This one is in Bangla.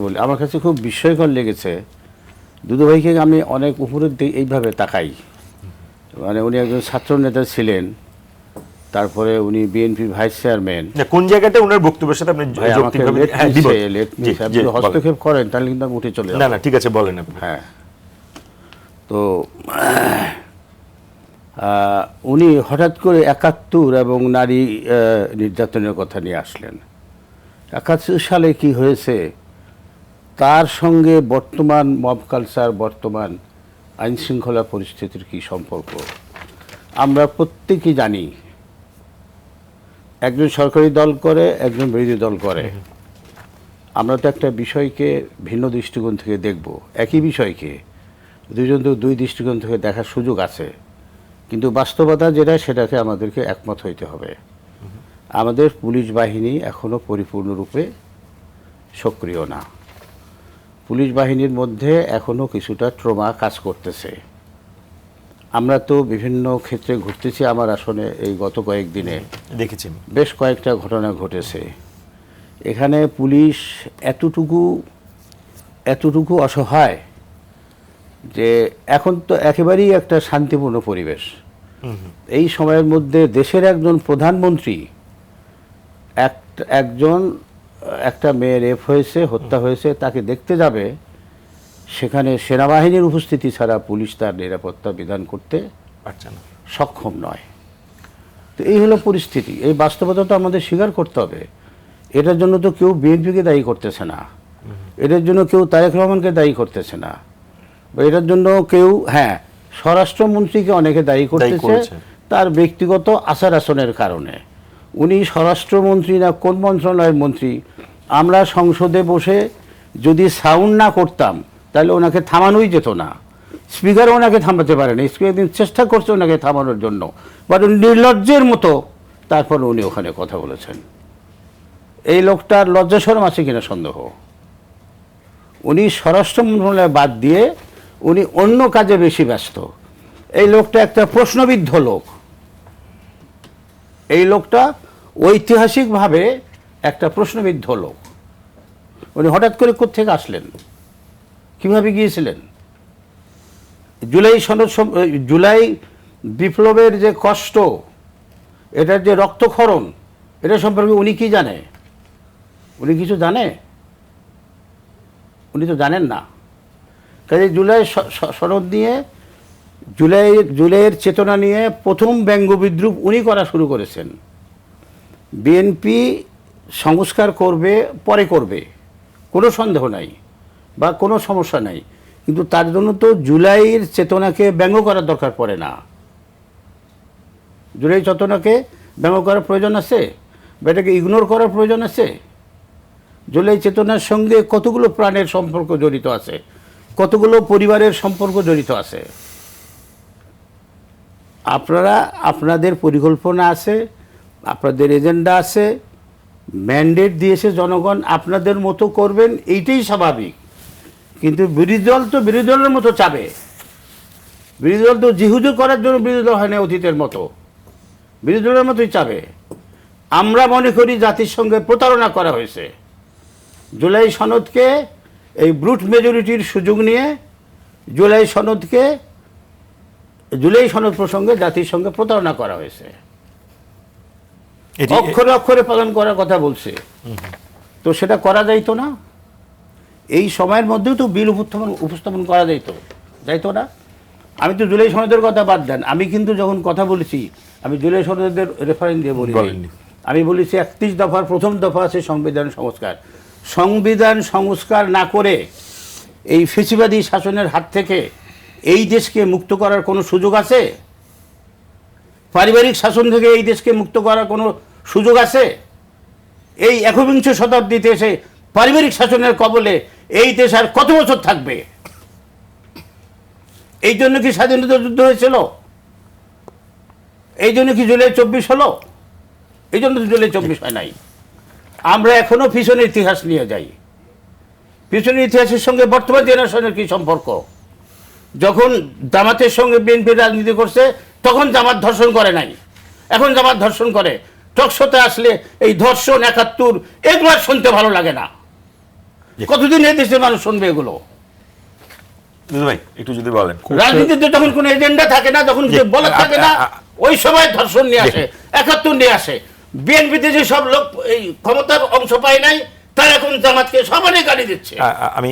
বলি, আমার কাছে খুব বিস্ময়কর লেগেছে। দুদু ভাইকে আমি অনেক উপরের দিকে এইভাবে তাকাই, মানে উনি একজন ছাত্র নেতা ছিলেন, তারপরে উনি বিএনপি ভাইস চেয়ারম্যান। কোন জায়গাটা ওনার বক্তব্যের সাথে আপনি হস্তক্ষেপ করেন তাহলে কিন্তু আমি উঠে চলে যাব। না ঠিক আছে, বলেন আপনি। হ্যাঁ, তো উনি হঠাৎ করে ৭১ এবং নারী নির্যাতনের কথা নিয়ে আসলেন। ৭১ সালে কি হয়েছে, তার সঙ্গে বর্তমান মব কালচার, বর্তমান আইন শৃঙ্খলা পরিস্থিতির কি সম্পর্ক আমরা প্রত্যেকেই জানি। একজন সরকারি দল করে, একজন বিরোধী দল করে। আমরা তো একটা বিষয়কে ভিন্ন দৃষ্টিকোণ থেকে দেখব, একই বিষয়কে দুইজন তো দুই দৃষ্টিকোণ থেকে দেখার সুযোগ আছে, কিন্তু বাস্তবতা যেটা সেটাকে আমাদেরকে একমত হইতে হবে। আমাদের পুলিশ বাহিনী এখনও পরিপূর্ণরূপে সক্রিয় না। পুলিশ বাহিনীর মধ্যে এখনও কিছুটা ট্রমা কাজ করতেছে। আমরা তো বিভিন্ন ক্ষেত্রে ঘুরতেছি, আমার আসলে এই গত কয়েকদিনে দেখেছি বেশ কয়েকটা ঘটনা ঘটেছে। এখানে পুলিশ এতটুকু অসহায় যে এখন তো একেবারেই একটা শান্তিপূর্ণ পরিবেশ। এই সময়ের মধ্যে দেশের একজন প্রধানমন্ত্রী একটা মেয়ে রেপ হয়েছে, হত্যা হয়েছে, তাকে দেখতে যাবে, সেখানে সেনাবাহিনীর উপস্থিতি ছাড়া পুলিশ তার নিরাপত্তা বিধান করতে পারছে না, সক্ষম নয়। তো এই হলো পরিস্থিতি। এই বাস্তবতা তো আমাদের স্বীকার করতে হবে। এটার জন্য তো কেউ বিএনপিকে দায়ী করতেছে না, এটার জন্য কেউ তারেক রহমানকে দায়ী করতেছে না, বা এটার জন্য কেউ স্বরাষ্ট্রমন্ত্রীকে অনেকে দায়ী করতেছে তার ব্যক্তিগত আচার আচরণের কারণে। উনি স্বরাষ্ট্রমন্ত্রী না কোন মন্ত্রণালয়ের মন্ত্রী, আমরা সংসদে বসে যদি সাউন্ড না করতাম তাহলে ওনাকে থামানোই যেত না। স্পিকারও ওনাকে থামাতে পারেনি, স্পিকার চেষ্টা করছে ওনাকে থামানোর জন্য, বাট নির্লজ্জের মতো তারপর উনি ওখানে কথা বলেছেন। এই লোকটার লজ্জা শরম আছে কিনা সন্দেহ। উনি স্বরাষ্ট্র মন্ত্রণালয় বাদ দিয়ে উনি অন্য কাজে বেশি ব্যস্ত। এই লোকটা একটা প্রশ্নবিদ্ধ লোক। এই লোকটা ঐতিহাসিকভাবে একটা প্রশ্নবিদ্ধ লোক। উনি হঠাৎ করে কোত্থেকে আসলেন, কিভাবে গিয়েছিলেন? জুলাই বিপ্লবের যে কষ্ট, এটার যে রক্তক্ষরণ, এটা সম্পর্কে উনি কি জানে? উনি কিছু জানে? উনি তো জানেন না। কাজে জুলাই সনদ নিয়ে, জুলাইয়ের চেতনা নিয়ে প্রথম ব্যঙ্গ বিদ্রুপ উনি করা শুরু করেছেন। বিএনপি সংস্কার করবে, পরে করবে, কোনো সন্দেহ নাই বা কোনো সমস্যা নাই, কিন্তু তার জন্য তো জুলাইয়ের চেতনাকে ব্যঙ্গ করার দরকার পড়ে না। জুলাই চেতনাকে ব্যঙ্গ করার প্রয়োজন আছে বা এটাকে ইগনোর করার প্রয়োজন আছে? জুলাই চেতনার সঙ্গে কতগুলো প্রাণের সম্পর্ক জড়িত আছে, কতগুলো পরিবারের সম্পর্ক জড়িত আছে। আপনারা আপনাদের পরিকল্পনা আছে, আপনাদের এজেন্ডা আছে, ম্যান্ডেট দিয়েছে জনগণ, আপনাদের মতো করবেন, এইটাই স্বাভাবিক। কিন্তু বিরোধী দল তো বিরোধী দলের মতো চাবে। বিরোধী দল তো জিহুদি করার জন্য বিরোধী দল হয় না, অতীতের মতো বিরোধী দলের মতোই চাবে। আমরা মনে করি জাতির সঙ্গে প্রতারণা করা হয়েছে। জুলাই সনদকে এই ব্রুট মেজরিটির সুযোগ নিয়ে জুলাই সনদ প্রসঙ্গে জাতির সঙ্গে প্রতারণা করা হয়েছে। অক্ষরে অক্ষরে পালন করার কথা বলছে, তো সেটা করা যাইতো না? এই সময়ের মধ্যেও তো বিল উপস্থাপন করা যাইতো না? আমি তো জুলাই সনদের কথা বাদ দেন, আমি কিন্তু যখন কথা বলেছি আমি জুলাই সনদের রেফারেন্স দিয়ে বলি। আমি বলেছি ৩১ দফার প্রথম দফা আছে সংবিধান সংস্কার। সংবিধান সংস্কার না করে এই ফ্যাসিবাদী শাসনের হাত থেকে এই দেশকে মুক্ত করার কোনো সুযোগ আছে? পারিবারিক শাসন থেকে এই দেশকে মুক্ত করার কোনো সুযোগ আছে? এই ১বিংশ শতাব্দীতে এসে পারিবারিক শাসনের কবলে এই দেশ আর কত বছর থাকবে? এই জন্য কি স্বাধীনতা যুদ্ধ হয়েছিল? এই জন্য কি জুলাই ২৪ হলো? এই জন্য তো জুলাই ২৪ হয় নাই। আমরা এখনো পিছনের ইতিহাস নিয়ে যাই। পিছনের ইতিহাসের সঙ্গে বর্তমান জেনারেশনের কি সম্পর্ক? যখন জামাতের সঙ্গে বিএনপি রাজনীতি করছে তখন জামাত ধর্ষণ করে নাই, এখন জামাত ধর্ষণ করে। টকশোতে আসলে এই ধর্ষণ ৭১ এগুলো শুনতে ভালো লাগে না। কতদিন এই দেশের মানুষ শুনবে এগুলো? দুদু ভাই একটু যদি বলেন। রাজনীতিতে যখন কোনো এজেন্ডা থাকে না, যখন যে বলা থাকে না, ওই সময় ধর্ষণ নিয়ে আসে, ৭১ নিয়ে আসে। বিএনপিতে যে সব লোক এই ক্ষমতার অংশ পায় নাই, তারা এখন জামাতকে সমানে গালি দিচ্ছে। আমি